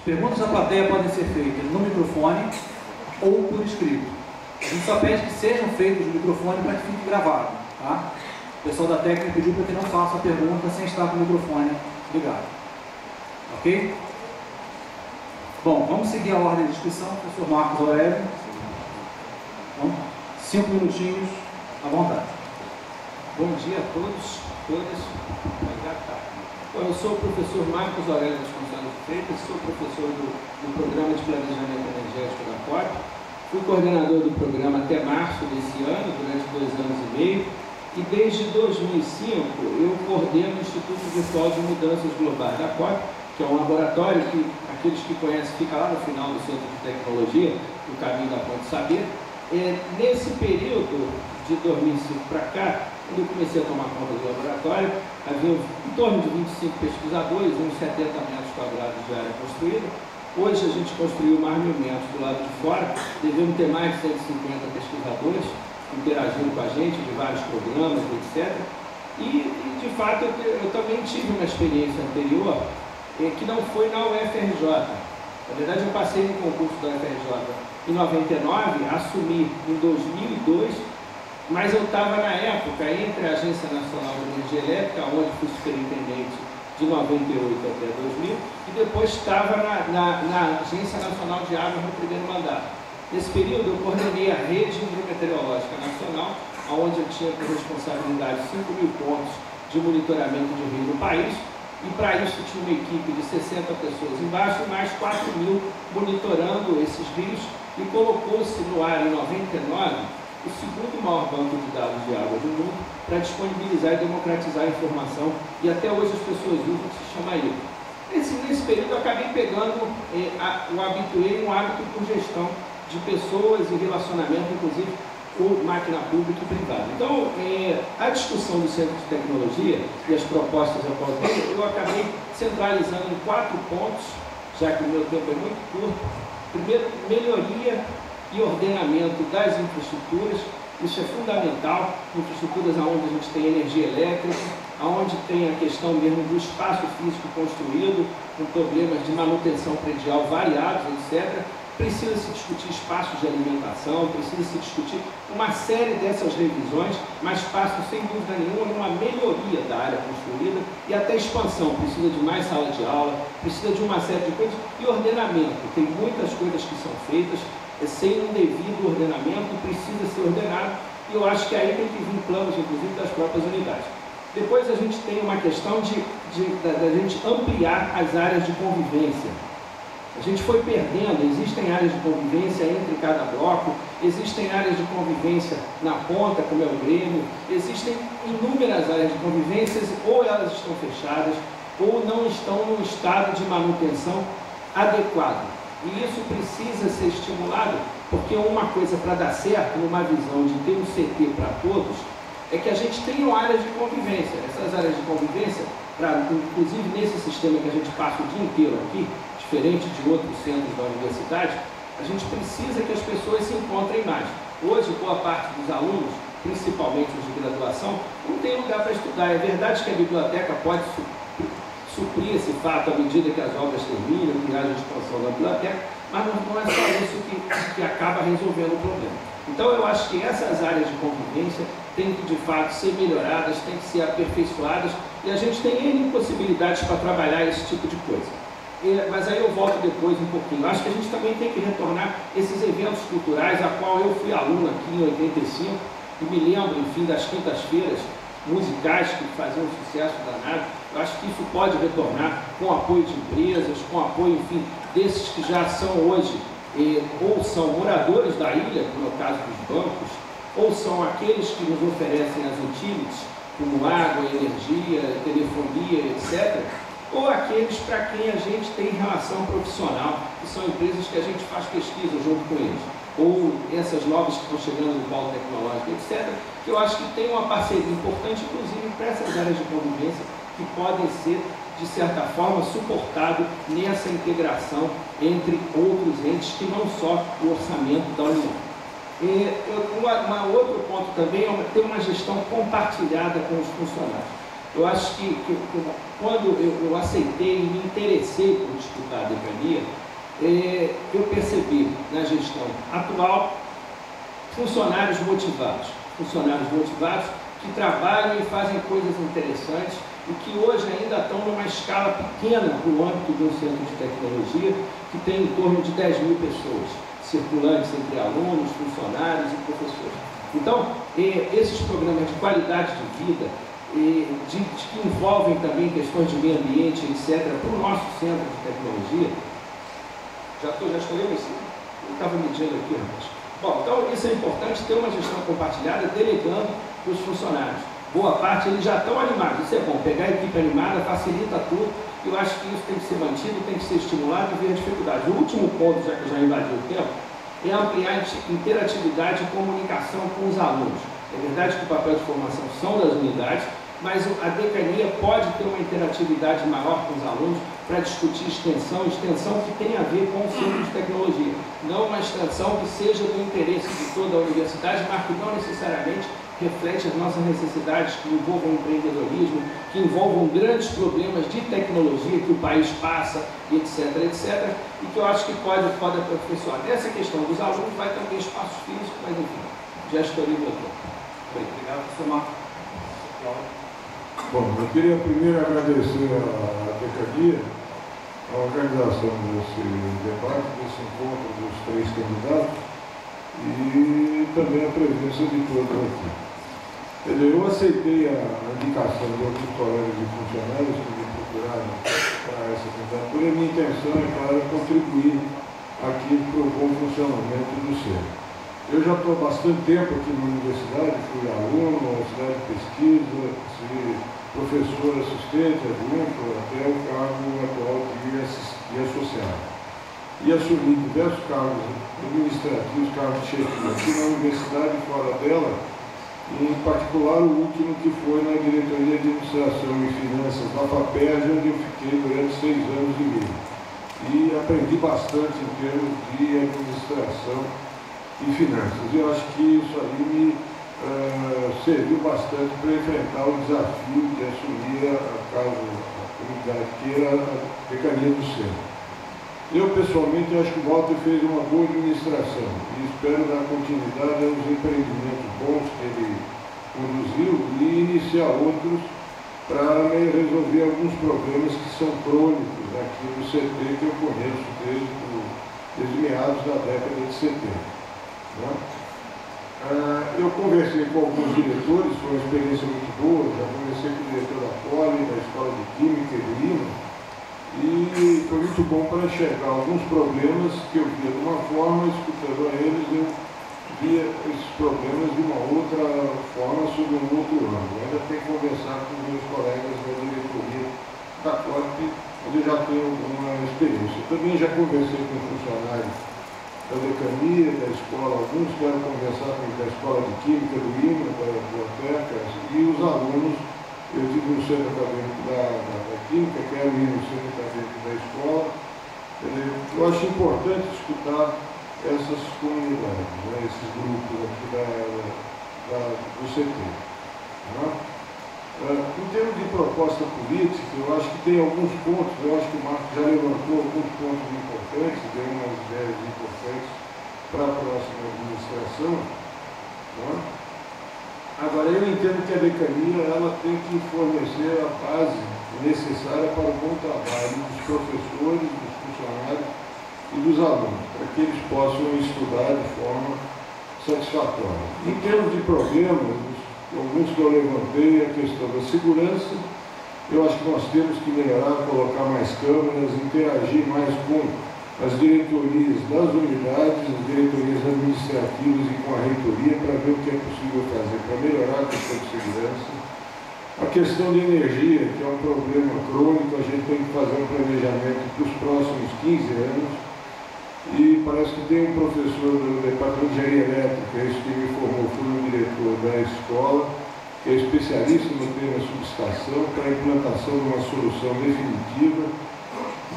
Perguntas da plateia podem ser feitas no microfone ou por escrito. A gente só pede que sejam feitas no microfone para que fique gravado, tá? O pessoal da técnica pediu para que não faça a pergunta sem estar com o microfone ligado. Ok? Bom, vamos seguir a ordem de inscrição. Professor Marcos Aurélio. Então, 5 minutinhos à vontade. Bom dia a todos, todas. Eu sou o professor Marcos Aurélio Vasconcelos de Freitas, sou professor do Programa de Planejamento Energético da COP. Fui coordenador do programa até março desse ano, durante 2 anos e meio. E desde 2005 eu coordeno o Instituto Virtual de Mudanças Globais da COP, que é um laboratório que, aqueles que conhecem, fica lá no final do Centro de Tecnologia, no caminho da Ponte Saber. Nesse período de 2005 para cá, quando eu comecei a tomar conta do laboratório, havia em torno de 25 pesquisadores, uns 70 metros quadrados de área construída. Hoje a gente construiu mais 1.000 metros do lado de fora, devemos ter mais de 150 pesquisadores interagindo com a gente, de vários programas, etc. E de fato, eu também tive uma experiência anterior, que não foi na UFRJ. Na verdade, eu passei no concurso da UFRJ em 99, assumi em 2002, mas eu estava na época entre a Agência Nacional de Energia Elétrica, onde fui superintendente de 98 até 2000, e depois estava na Agência Nacional de Água no primeiro mandato. Nesse período eu coordenei a Rede Hidrometeorológica Nacional, onde eu tinha por responsabilidade 5.000 pontos de monitoramento de rio no país, e para isso tinha uma equipe de 60 pessoas embaixo e mais 4.000 monitorando esses rios, e colocou-se no ar em 99 o segundo maior banco de dados de água do mundo para disponibilizar e democratizar a informação, e até hoje as pessoas usam, que se chama ILO. Nesse período eu acabei pegando o habituei um hábito por gestão de pessoas e relacionamento, inclusive com máquina pública e privada. Então, a discussão do Centro de Tecnologia e as propostas a qual eu acabei centralizando em 4 pontos, já que o meu tempo é muito curto. Primeiro, melhoria e ordenamento das infraestruturas. Isso é fundamental, infraestruturas onde a gente tem energia elétrica, onde tem a questão mesmo do espaço físico construído, com problemas de manutenção predial variados, etc. Precisa se discutir espaços de alimentação, precisa se discutir uma série dessas revisões, mas passa sem dúvida nenhuma numa melhoria da área construída e até expansão. Precisa de mais sala de aula, precisa de uma série de coisas, e ordenamento. Tem muitas coisas que são feitas sem um devido ordenamento, precisa ser ordenado, e eu acho que aí tem que vir planos, inclusive, das próprias unidades. Depois a gente tem uma questão de gente ampliar as áreas de convivência. A gente foi perdendo, existem áreas de convivência entre cada bloco, existem áreas de convivência na ponta, como é o Grêmio, existem inúmeras áreas de convivência, ou elas estão fechadas, ou não estão num estado de manutenção adequado. E isso precisa ser estimulado, porque uma coisa para dar certo, numa visão de ter um CT para todos, é que a gente tenha áreas de convivência. Essas áreas de convivência, inclusive nesse sistema que a gente passa o dia inteiro aqui, diferente de outros centros da universidade, a gente precisa que as pessoas se encontrem mais. Hoje, boa parte dos alunos, principalmente os de graduação, não tem lugar para estudar. É verdade que a biblioteca pode suprir esse fato à medida que as obras terminam, que haja expansão da biblioteca, mas não é só isso que acaba resolvendo o problema. Então eu acho que essas áreas de convivência têm que de fato ser melhoradas, têm que ser aperfeiçoadas, e a gente tem N possibilidades para trabalhar esse tipo de coisa. Mas aí eu volto depois um pouquinho. Acho que a gente também tem que retornar esses eventos culturais, a qual eu fui aluno aqui em 85, e me lembro, enfim, das quintas-feiras musicais que faziam um sucesso danado. Eu acho que isso pode retornar com apoio de empresas, com apoio, enfim, desses que já são hoje, ou são moradores da ilha, como é o caso dos bancos, ou são aqueles que nos oferecem as utilities, como água, energia, telefonia, etc., ou aqueles para quem a gente tem relação profissional, que são empresas que a gente faz pesquisa junto com eles, ou essas novas que estão chegando no polo tecnológico, etc., que eu acho que tem uma parceria importante, inclusive, para essas áreas de convivência, que podem ser, de certa forma, suportadas nessa integração entre outros entes que não só o orçamento da União. Outro ponto também é ter uma gestão compartilhada com os funcionários. Eu acho que quando eu aceitei e me interessei por disputar a decania, eu percebi na gestão atual funcionários motivados que trabalham e fazem coisas interessantes e que hoje ainda estão numa escala pequena no âmbito de um centro de tecnologia que tem em torno de 10 mil pessoas, circulantes entre alunos, funcionários e professores. Então, esses programas de qualidade de vida, que envolvem também questões de meio ambiente, etc., para o nosso centro de tecnologia, já estou eu estava medindo aqui, rapaz. Bom, então isso é importante, ter uma gestão compartilhada, delegando para os funcionários. Boa parte eles já estão animados, isso é bom, pegar a equipe animada facilita tudo, e eu acho que isso tem que ser mantido, tem que ser estimulado e ver a dificuldade. O último ponto, já que eu já invadi o tempo, é ampliar a interatividade e comunicação com os alunos. É verdade que o papel de formação são das unidades, mas a decania pode ter uma interatividade maior com os alunos para discutir extensão que tem a ver com o centro de tecnologia. Não uma extensão que seja do interesse de toda a universidade, mas que não necessariamente reflete as nossas necessidades, que envolvam empreendedorismo, que envolvam grandes problemas de tecnologia que o país passa, etc., etc., e que eu acho que pode aperfeiçoar. Nessa questão dos alunos vai também espaços físicos, mas enfim, já estou livre aqui. Obrigado, professor Marcos. Bom, eu queria primeiro agradecer à decania, a organização desse debate, desse encontro dos 3 candidatos e também a presença de todos aqui. Quer dizer, eu aceitei a indicação de alguns colegas e funcionários que me procuraram para essa candidatura e minha intenção é, claro, contribuir aqui para o bom funcionamento do centro. Eu já estou há bastante tempo aqui na universidade, fui aluno, auxiliar de pesquisa, professor assistente, adjunto, até o cargo atual de associado. E assumi diversos cargos administrativos, cargos de chefia aqui na universidade e fora dela, em particular o último que foi na diretoria de administração e finanças da FAPERJ, onde eu fiquei durante 6 anos e meio. E aprendi bastante em termos de administração e finanças. E eu acho que isso aí me serviu bastante para enfrentar o desafio de assumir caso a unidade queira a decania do centro. Eu, pessoalmente, acho que o Walter fez uma boa administração e espero dar continuidade aos empreendimentos bons que ele conduziu e iniciar outros para resolver alguns problemas que são crônicos aqui no CT, que eu conheço desde meados da década de 70. Né? Eu conversei com alguns diretores, foi uma experiência muito boa, já conversei com o diretor da Poli, da Escola de Química e do IMA, e foi muito bom para enxergar alguns problemas que eu via de uma forma, escutando a eles, eu via esses problemas de uma outra forma, sob um outro ângulo. Ainda tenho que conversar com meus colegas da diretoria da COP, onde já tenho alguma experiência. Eu também já conversei com funcionários da decania, da escola, alguns querem conversar com da Escola de Química, do IMA, da biblioteca, e os alunos, eu tive no centro acadêmico da Química, quero ir no centro acadêmico da escola. Eu acho importante escutar essas comunidades, né, esses grupos aqui do CT. Né? Em termos de proposta política, eu acho que tem alguns pontos, eu acho que o Marcos já levantou alguns pontos importantes, deu umas ideias importantes para a próxima administração. Né? Agora, eu entendo que a decania ela tem que fornecer a base necessária para o bom trabalho dos professores, dos funcionários e dos alunos, para que eles possam estudar de forma satisfatória. Em termos de problemas, alguns que eu levantei, a questão da segurança, eu acho que nós temos que melhorar, colocar mais câmeras, interagir mais com as diretorias das unidades, as diretorias administrativas e com a reitoria para ver o que é possível fazer para melhorar a questão de segurança. A questão de energia, que é um problema crônico, a gente tem que fazer um planejamento para os próximos 15 anos. E parece que tem um professor do Departamento de Engenharia Elétrica, esse que me formou, foi o diretor da escola, que é especialista no tema subestação, para a implantação de uma solução definitiva.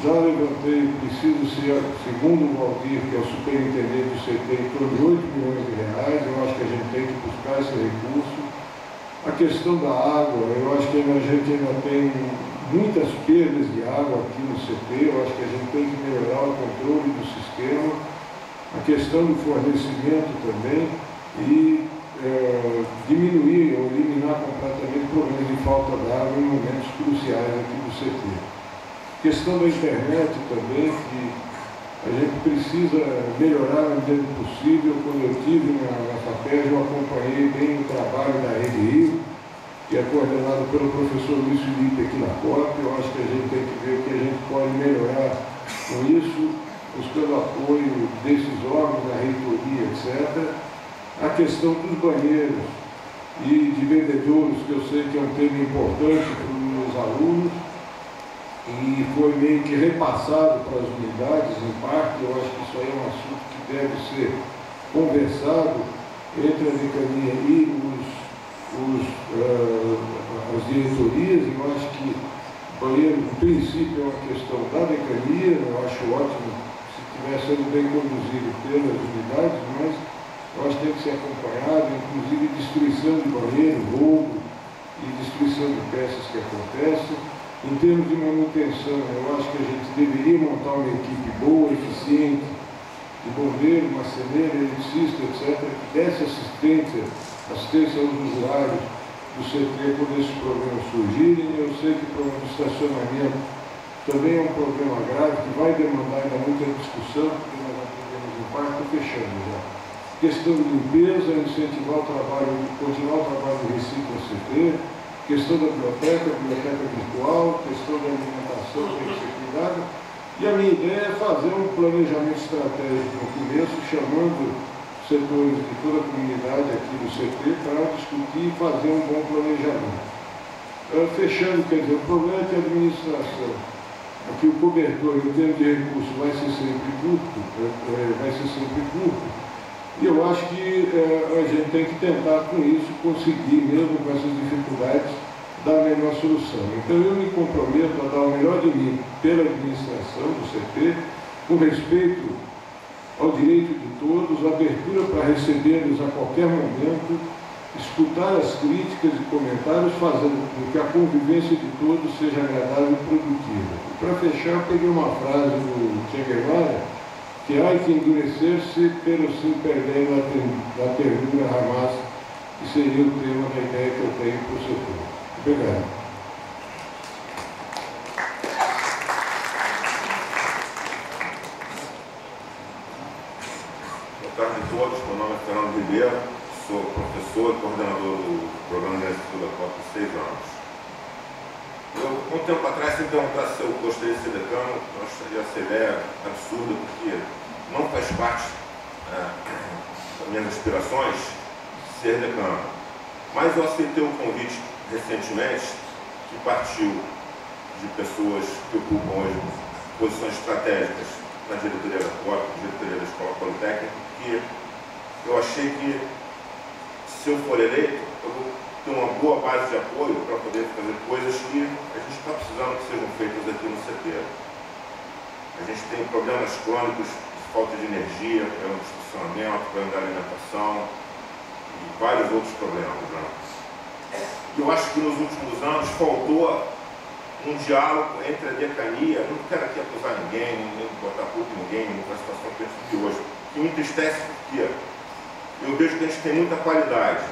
Já levantei, preciso ser, segundo o Valdir, que é o superintendente do CT, em torno de 8 milhões de reais, eu acho que a gente tem que buscar esse recurso. A questão da água, eu acho que a gente ainda tem muitas perdas de água aqui no CT. Eu acho que a gente tem que melhorar o controle do sistema, a questão do fornecimento também e diminuir ou eliminar completamente problemas de falta d'água em momentos cruciais aqui do CT. Questão da internet também, que a gente precisa melhorar na medida do possível. Quando eu estive na FAPERJ, eu acompanhei bem o trabalho da Rede Rio, que é coordenado pelo professor Luiz Felipe aqui na COP. Eu acho que a gente tem que ver o que a gente pode melhorar com isso, buscando apoio desses órgãos, da reitoria, etc. A questão dos banheiros e de bebedouros, que eu sei que é um tema importante para os meus alunos, e foi meio que repassado para as unidades, em parte. Eu acho que isso aí é um assunto que deve ser conversado entre a decania e as diretorias. Eu acho que o banheiro, no princípio, é uma questão da decania. Eu acho ótimo se estiver sendo bem conduzido pelas unidades, mas eu acho que tem que ser acompanhado, inclusive destruição de banheiro, roubo e destruição de peças que acontecem. Em termos de manutenção, eu acho que a gente deveria montar uma equipe boa, eficiente, de bombeiro, marceneiro, eletricista, etc., que desse assistência aos usuários do CT quando esses problemas surgirem. Eu sei que o problema do estacionamento também é um problema grave, que vai demandar ainda muita discussão, porque nós não podemos, em parte, fechando já. Questão de limpeza, incentivar o trabalho, continuar o trabalho do Recicla CT. Questão da biblioteca virtual, questão da alimentação tem que ser cuidada. E a minha ideia é fazer um planejamento estratégico no começo, chamando setores de toda a comunidade aqui do CT para discutir e fazer um bom planejamento. Fechando, quer dizer, o problema é que a administração, aqui o cobertor em termos de recursos vai ser sempre curto, e eu acho que a gente tem que tentar com isso conseguir, mesmo com essas dificuldades, dar a melhor solução. Então eu me comprometo a dar o melhor de mim pela administração do CT, com respeito ao direito de todos, abertura para recebê-los a qualquer momento, escutar as críticas e comentários, fazendo com que a convivência de todos seja agradável e produtiva. E para fechar, eu peguei uma frase do Che Guevara, que há que endurecer-se, pero sim perder a ternura jamás, que seria o tema da ideia que eu tenho para o setor. Obrigado. Boa tarde a todos, meu nome é Fernando Ribeiro, sou professor e coordenador do programa de Instituto da COP há 6 anos. Eu, um tempo atrás, se me perguntasse se eu gostaria de ser decano, eu acharia essa ideia absurda, porque não faz parte das minhas aspirações ser decano. Mas eu aceitei um convite recentemente que partiu de pessoas que ocupam hoje posições estratégicas na diretoria da COP, diretoria da Escola Politécnica, que eu achei que, se eu for eleito, eu vou ter uma boa base de apoio para poder fazer coisas que a gente está precisando que sejam feitas aqui no CT. A gente tem problemas crônicos, falta de energia, problema de estacionamento, problema da alimentação e vários outros problemas. Né? Eu acho que nos últimos anos faltou um diálogo entre a decania. Não quero aqui acusar ninguém, nem botar culpa em ninguém, na situação que a gente vive hoje, que me entristece porque eu vejo que a gente tem muita qualidade.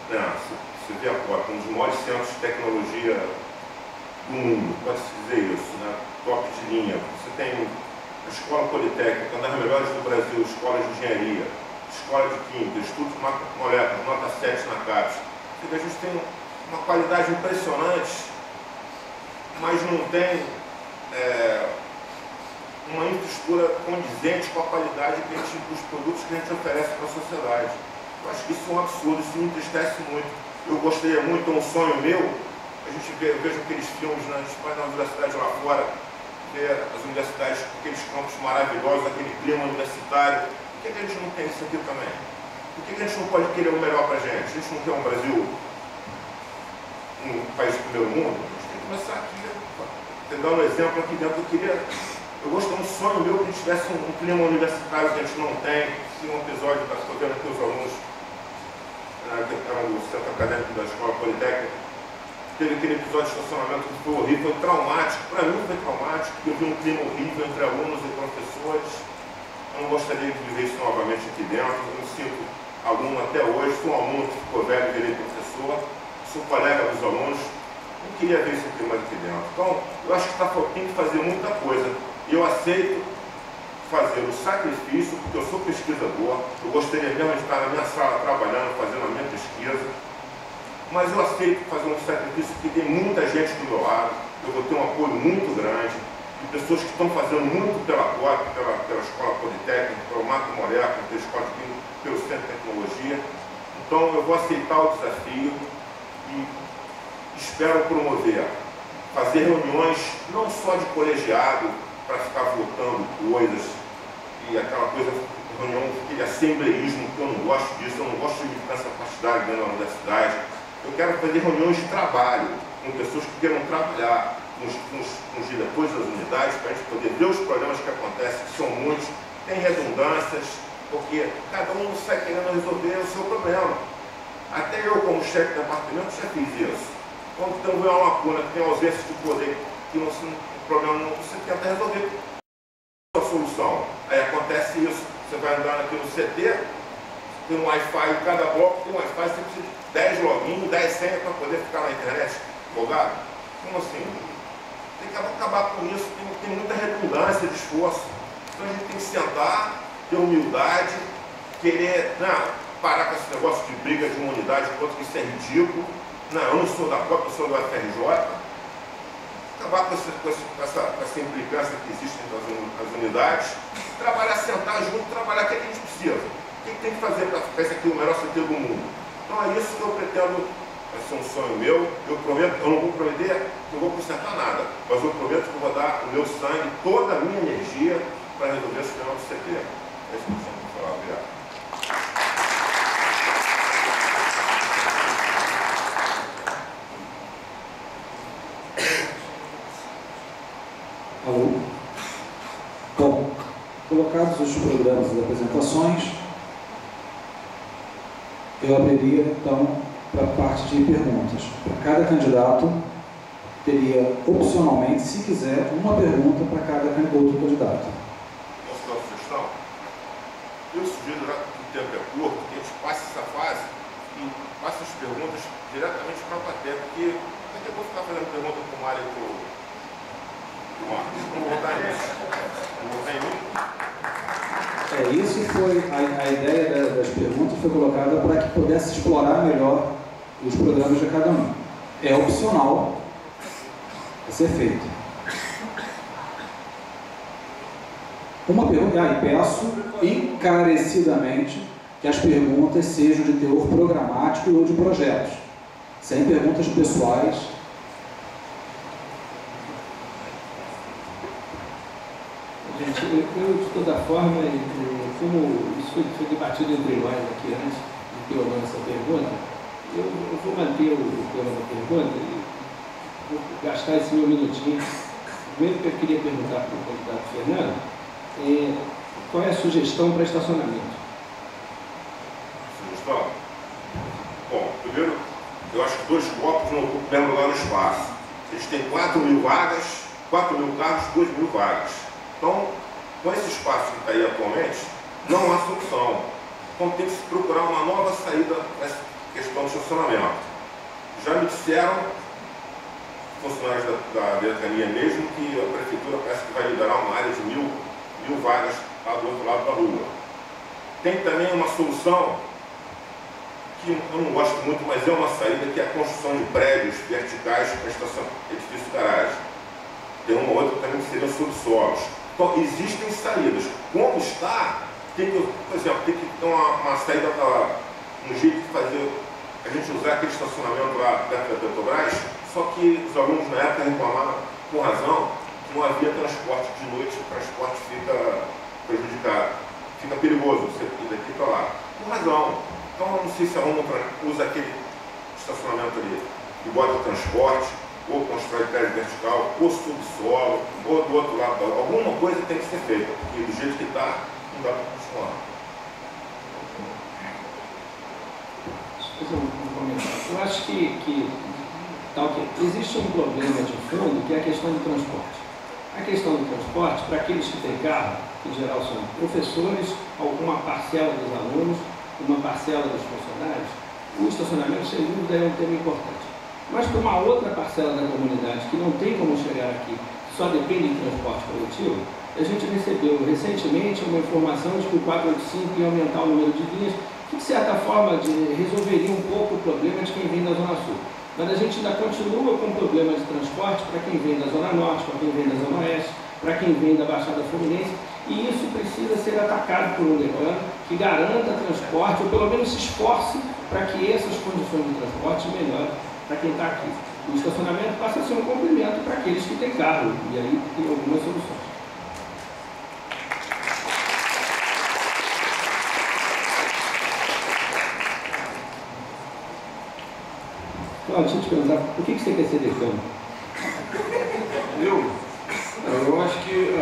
Né? Você vê a COP, um dos maiores centros de tecnologia do mundo, pode-se dizer isso, né? Top de linha. Você tem a Escola Politécnica, uma das melhores do Brasil, escola de engenharia, escola de química, estudo de moléculas, nota 7 na CAPES. A gente tem uma qualidade impressionante, mas não tem uma infraestrutura condizente com a qualidade dos produtos que a gente oferece para a sociedade. Eu acho que isso é um absurdo, isso me entristece muito. Eu gostaria muito, é um sonho meu, eu vejo aqueles filmes, né, a gente vai na universidade lá fora, ver as universidades com aqueles campos maravilhosos, aquele clima universitário. Por que a gente não tem isso aqui também? Por que a gente não pode querer o melhor para a gente? A gente não quer um Brasil, um país do primeiro mundo? A gente tem que começar aqui, dando um exemplo aqui dentro. Eu gosto de um sonho meu que a gente tivesse um clima universitário que a gente não tem. Tem um episódio, estou vendo aqui os alunos que eram do Centro Acadêmico da Escola Politécnica, Teve aquele episódio de estacionamento que foi horrível, foi traumático. Para mim foi traumático, eu vi um clima horrível entre alunos e professores. Eu não gostaria de viver isso novamente aqui dentro. Eu me sinto aluno até hoje, sou um aluno que ficou velho e virei professor, sou colega dos alunos. Não queria ver esse clima aqui dentro. Então, eu acho que tem que fazer muita coisa. Eu aceito fazer o sacrifício, porque eu sou pesquisador, eu gostaria mesmo de estar na minha sala trabalhando, fazendo a minha pesquisa, mas eu aceito fazer um sacrifício porque tem muita gente do meu lado, eu vou ter um apoio muito grande, de pessoas que estão fazendo muito pela COP, pela Escola Politécnica, pelo Marco Moleque, pela Escola de Química, pelo Centro de Tecnologia. Então eu vou aceitar o desafio e espero promover, fazer reuniões não só de colegiado, para ficar votando coisas, e aquela coisa, reunião, aquele assembleísmo, que eu não gosto disso, eu não gosto de militância partidária dentro da universidade. Eu quero fazer reuniões de trabalho com pessoas que queiram trabalhar, com os diretores das unidades, para a gente poder ver os problemas que acontecem, que são muitos, tem redundâncias, porque cada um sai querendo resolver o seu problema. Até eu, como chefe de departamento, já fiz isso. Quando tem uma lacuna, que tem ausência de poder, que não se problema, você tenta resolver a solução. Aí acontece isso, você vai andando aqui no CT, tem um Wi-Fi, cada bloco tem um Wi-Fi, você precisa de 10 login, 10 senhas para poder ficar na internet logado. Como assim? Tem que acabar com isso, tem muita redundância de esforço. Então a gente tem que sentar, ter humildade, querer parar com esse negócio de briga de uma unidade, enquanto que isso é ridículo. Não, eu não sou da COP, eu sou do FRJ. Acabar com essa implicância que existe entre as unidades, trabalhar, sentar junto, trabalhar o que a gente precisa. O que tem que fazer para esse aqui o melhor CT do mundo? Então é isso que eu pretendo, vai ser um sonho meu. Eu prometo, eu não vou prometer, não vou acrescentar nada, mas eu prometo que eu vou dar o meu sangue, toda a minha energia para resolver esse problema do CT. É isso que eu sempre vou falar. Obrigado. Alô? Bom, colocados os programas e apresentações, eu abriria então para a parte de perguntas. Para cada candidato, teria opcionalmente, se quiser, uma pergunta para cada outro candidato. Posso dar uma sugestão? Eu sugiro, já que o tempo é curto, que a gente passe essa fase e passe as perguntas diretamente para a plateia, porque daqui a pouco ficar fazendo pergunta para o Mário e para o Marcos. Vamos voltar nisso. Vamos voltar em mim. Isso foi a ideia das perguntas, foi colocada para que pudesse explorar melhor os programas de cada um. É opcional a ser feito. Uma pergunta, e peço encarecidamente que as perguntas sejam de teor programático ou de projetos, sem perguntas pessoais. Gente, eu de toda forma, como isso foi debatido entre nós aqui antes de que eu lance essa pergunta, eu vou manter o tema da pergunta e vou gastar esse meu minutinho. Primeiro que eu queria perguntar para o candidato Fernando, qual é a sugestão para estacionamento? Sugestão? Bom, primeiro, eu acho que 2 blocos não ocupam o mesmo lugar no espaço. Eles têm 4.000 vagas, 4.000 carros, 2.000 vagas. Então, com esse espaço que está aí atualmente, não há solução. Então tem que se procurar uma nova saída para essa questão do estacionamento. Já me disseram, funcionários da diretoria mesmo, que a prefeitura parece que vai liberar uma área de 1.000 vagas lá do outro lado da rua. Tem também uma solução que eu não gosto muito, mas é uma saída, que é a construção de prédios verticais para estação, edifício garagem. Tem uma outra também que seria subsolos. Então, existem saídas. Como está, tem que, por exemplo, tem que ter uma saída no jeito de fazer, a gente usar aquele estacionamento lá perto da Petrobras, só que os alunos na época reclamaram, com razão, que não havia transporte de noite, o transporte fica prejudicado, fica perigoso você ir daqui para lá. Com razão. Então, eu não sei se a aluno usa aquele estacionamento ali e bota transporte, ou constrói prédio vertical, ou subsolo, ou do outro lado. Alguma coisa tem que ser feita, porque do jeito que está, não dá para funcionar. Deixa eu fazer um comentário. Eu acho que Tá, ok. Existe um problema de fundo que é a questão do transporte. A questão do transporte, para aqueles que têm carro, que em geral são professores, alguma parcela dos alunos, uma parcela dos funcionários, o estacionamento, sem dúvida, é um tema importante. Mas para uma outra parcela da comunidade que não tem como chegar aqui, só depende de transporte coletivo, a gente recebeu recentemente uma informação de que o 485 ia aumentar o número de linhas, que de certa forma resolveria um pouco o problema de quem vem da Zona Sul. Mas a gente ainda continua com problema de transporte para quem vem da Zona Norte, para quem vem da Zona Oeste, para quem vem da Baixada Fluminense, e isso precisa ser atacado por um decano que garanta transporte, ou pelo menos se esforce para que essas condições de transporte melhorem para quem está aqui. O estacionamento passa a ser um complemento para aqueles que têm carro, e aí tem algumas soluções. Deixa eu te perguntar, por que você quer ser decano? Eu acho que a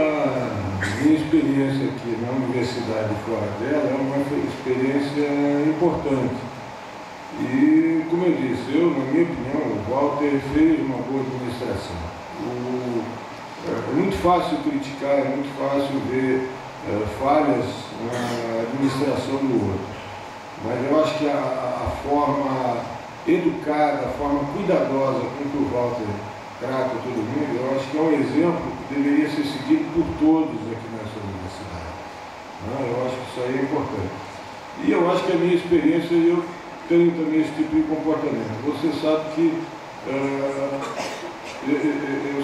minha experiência aqui na universidade e fora dela é uma experiência importante. E, como eu disse, na minha opinião, o Walter fez uma boa administração. É muito fácil criticar, é muito fácil ver falhas na administração do outro. Mas eu acho que a forma educada, a forma cuidadosa com que o Walter trata todo mundo, eu acho que é um exemplo que deveria ser seguido por todos aqui nessa universidade. Eu acho que isso aí é importante. E eu acho que a minha experiência, eu tenho também esse tipo de comportamento. Você sabe que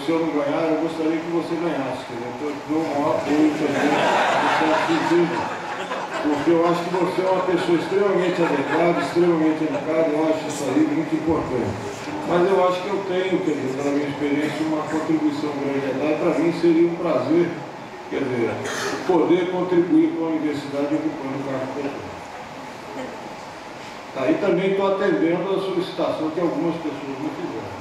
se eu não ganhar, eu gostaria que você ganhasse. Eu dou um maior apoio também nesse sentido. Porque eu acho que você é uma pessoa extremamente adequada, extremamente educada, eu acho isso aí muito importante. Mas eu acho que eu tenho, quer dizer, pela minha experiência, uma contribuição grande a dar, e para mim seria um prazer, quer dizer, poder contribuir com a universidade ocupando o cargo que eu tenho. Aí também estou atendendo a solicitação que algumas pessoas me fizeram.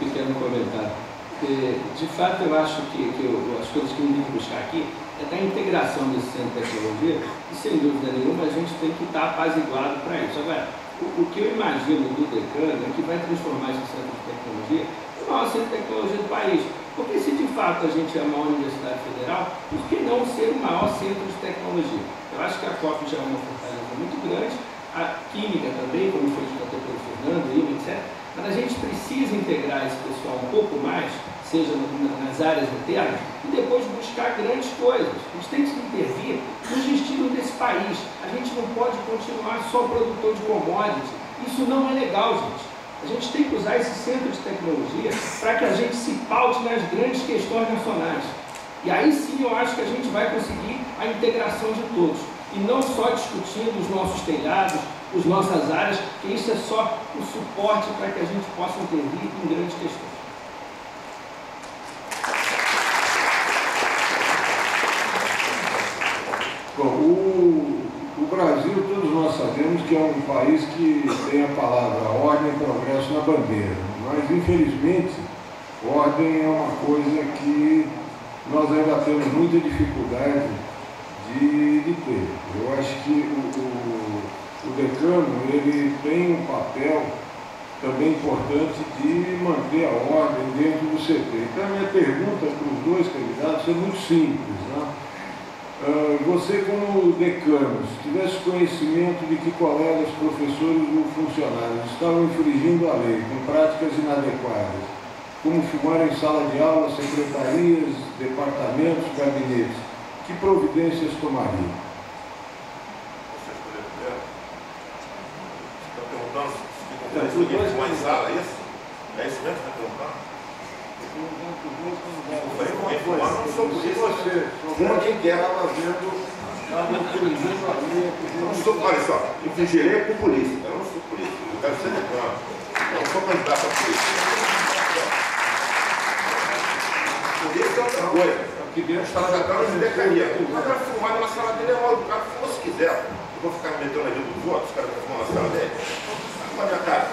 Pequeno comentário. De fato, eu acho que as coisas que eu vim buscar aqui é da integração desse centro de tecnologia, e sem dúvida nenhuma a gente tem que estar apaziguado para isso. Agora, o que eu imagino do decano é que vai transformar esse centro de tecnologia no maior centro de tecnologia do país. Porque se de fato a gente é a maior universidade federal, por que não ser o maior centro de tecnologia? Eu acho que a COP já é uma fortaleza muito grande, a química também, como foi dito até pelo Fernando, etc. Mas a gente precisa integrar esse pessoal um pouco mais, seja nas áreas internas, e depois buscar grandes coisas. A gente tem que intervir nos destinos desse país. A gente não pode continuar só produtor de commodity. Isso não é legal, gente. A gente tem que usar esse centro de tecnologia para que a gente se paute nas grandes questões nacionais. E aí sim eu acho que a gente vai conseguir a integração de todos. E não só discutindo os nossos telhados, as nossas áreas, que isso é só o suporte para que a gente possa intervir em grandes questões. Bom, o Brasil, todos nós sabemos que é um país que tem a palavra ordem e progresso na bandeira, mas infelizmente ordem é uma coisa que nós ainda temos muita dificuldade de ter. Eu acho que o decano ele tem um papel também importante de manter a ordem dentro do CT. Então a minha pergunta para os dois candidatos é muito simples, né? Você como decano, se tivesse conhecimento de que colegas, professores ou funcionários estavam infringindo a lei com práticas inadequadas, como fumar em sala de aula, secretarias, departamentos, gabinetes, que providências tomaria? Você escolheu primeiro? Está perguntando se ninguém fumar em sala, é isso? É isso mesmo que está perguntando? Não sou polícia. Fuma quem quer. Olha só, infringirei com polícia. Eu não sou polícia. Eu quero ser decano. Eu não sou candidato a polícia. Polícia é outra coisa. Aqui dentro está na Câmara de Decaria. O cara fumar numa sala dele é óbvio. O cara fuma se quiser. Eu vou ficar me metendo na vida dos outros. Os caras vão fumar na sala dele. Olha a minha cara.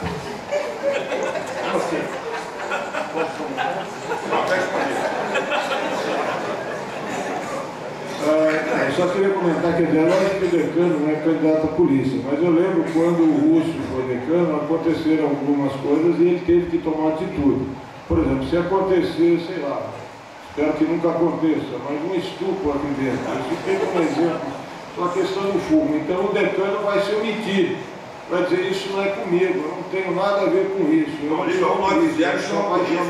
Como assim? Não, está escondido. só queria comentar que é lógico que o decano não é candidato à polícia, mas eu lembro quando o Russo foi decano, aconteceram algumas coisas e ele teve que tomar atitude. Por exemplo, se acontecer, sei lá, espero que nunca aconteça, mas um estupro aqui dentro, eu fiquei como exemplo, só a questão do fumo. Então o decano vai se omitir, vai dizer isso não é comigo, eu não tenho nada a ver com isso. Eu não sou polícia,